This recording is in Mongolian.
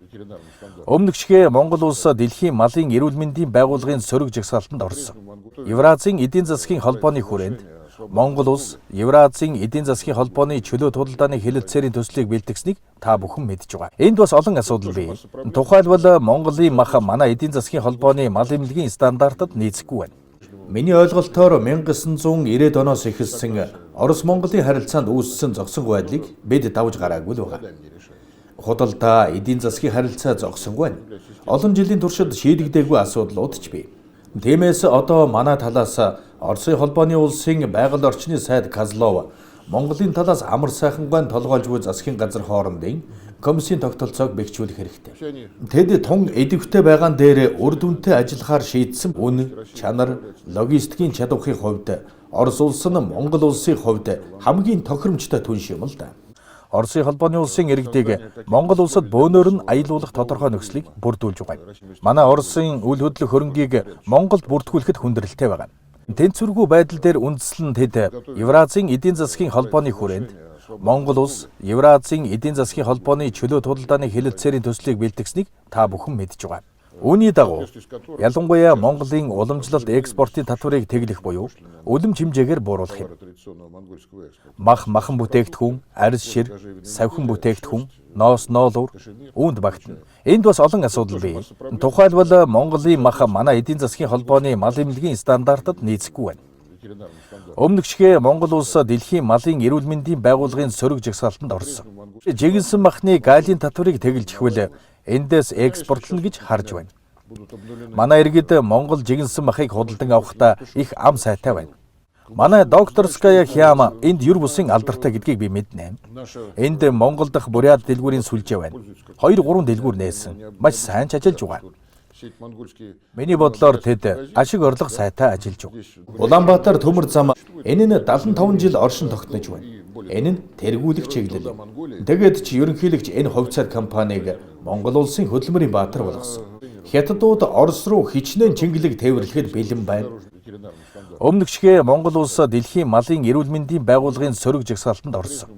Өмнөгчгээ Монгол улс дэлхийн малын эрүүл мэндийн байгууллагын сөрөг жагсаалтанд орсон. Евразийн эдийн засгийн холбооны хүрээнд Монгол улс Евразийн эдийн засгийн холбооны чөлөө тудалдааны хэлэлцээрийн төслийг бэлтгэснийг та бүхэн мэдж байгаа. Энд бас олон асуудал бий. Тухайлбал Монголын мах манай эдийн засгийн холбооны мал эмнэлгийн стандартад нийцэхгүй байна. Миний ойлголтоор 1990-ад оноос эхэлсэн Орос-Монголын харилцаанд үүссэн зогсонгүй байдлыг бид давж гараагүй л байгаа. Худалдаа, эдийн засгийн харилцаа зогсонгүй байна. Олон жилийн туршид шийдэгдээгүй асуудлууд ч бий. Тиймээс одоо манай талаас Оросын холбооны улсын байгаль орчны сайд Козлов Монголын талаас амар сайхангүй толгойлж буй засгийн газар хоорондын комиссийн тогтолцоог бэхжүүлэх хэрэгтэй. Тэд тун идэвхтэй байгаа дээр үр дүнтэй ажиллахаар шийдсэн үн, чанар, логистикийн чадварын хувьд Орос улс нь Монгол улсын хувьд хамгийн тохиромжтой түнш юм л да. Оросын холбооны улсын иргэдийг Монгол улсад бөөнөр нь аялуулах тодорхой нөхцөлийг бүрдүүлж байгаа. Манай Оросын үйл хөдлөх хөрөнгийг Монголд бүртгүүлэхэд хүндрэлтэй байгаа. Тэнцвэргүй байдал дээр үндэслэн тэд Евразийн эдийн засгийн холбооны хүрээнд Монгол улс Евразийн эдийн засгийн холбооны чөлөө тудалдааны хэлэлцээрийн төслийг бэлтгэснийг та бүхэн мэдж байгаа. Үүний дагуу ялангуяа Монголын уламжлалт экспортын татварыг тэглэх буюу үлэм хэмжээгээр бууруулах юм. Махан бүтээгдэхүүн, арьс шир, савхин бүтээгдэхүүн, ноос ноолуур үүнд багтана. Энд бас олон асуудал бий. Тухайлбал Монголын мах манай эдийн засгийн холбооны мал эмнэлгийн стандартад нийцэхгүй байна. Өмнөгчгээ Монгол улс дэлхийн малын эрүүл мэндийн байгууллагын сөрөг жагсаалтанд орсон. Жигэнсэн махны галийн татварыг тэглэж ихвэл эндээс экспортлно гэж харж байна. Манай иргэд Монгол жигэнсэн махыг худалдан авахдаа их ам сайтай байна. Манай докторская хяма энд юр бусын алдартай гэдгийг би мэднэ. Энд Монгол дахь буряд дэлгүүрийн сүлжээ байна. 2-3 дэлгүүр нээсэн. Маш сайн ч ажиллаж байгаа. Миний бодлоор тэд ашиг орлого сайтай ажиллаж байна. Улаанбаатар төмөр зам энэ нь 75 жил оршин тогтнож байна. Энэ нь тэргүүлэх чиглэл. Тэгээд ч ерөнхийлөгч энэ хувьцаат компанийг Монгол улсын хөдөлмөрийн баатар болгосон. Хятадууд Орос руу хичнээн чингэлэг тээвэрлэхэд бэлэн байна. Өмнөгчгээ Монгол улс дэлхийн малын эрүүл мэндийн байгууллагын сөрөг жагсаалтанд орсон.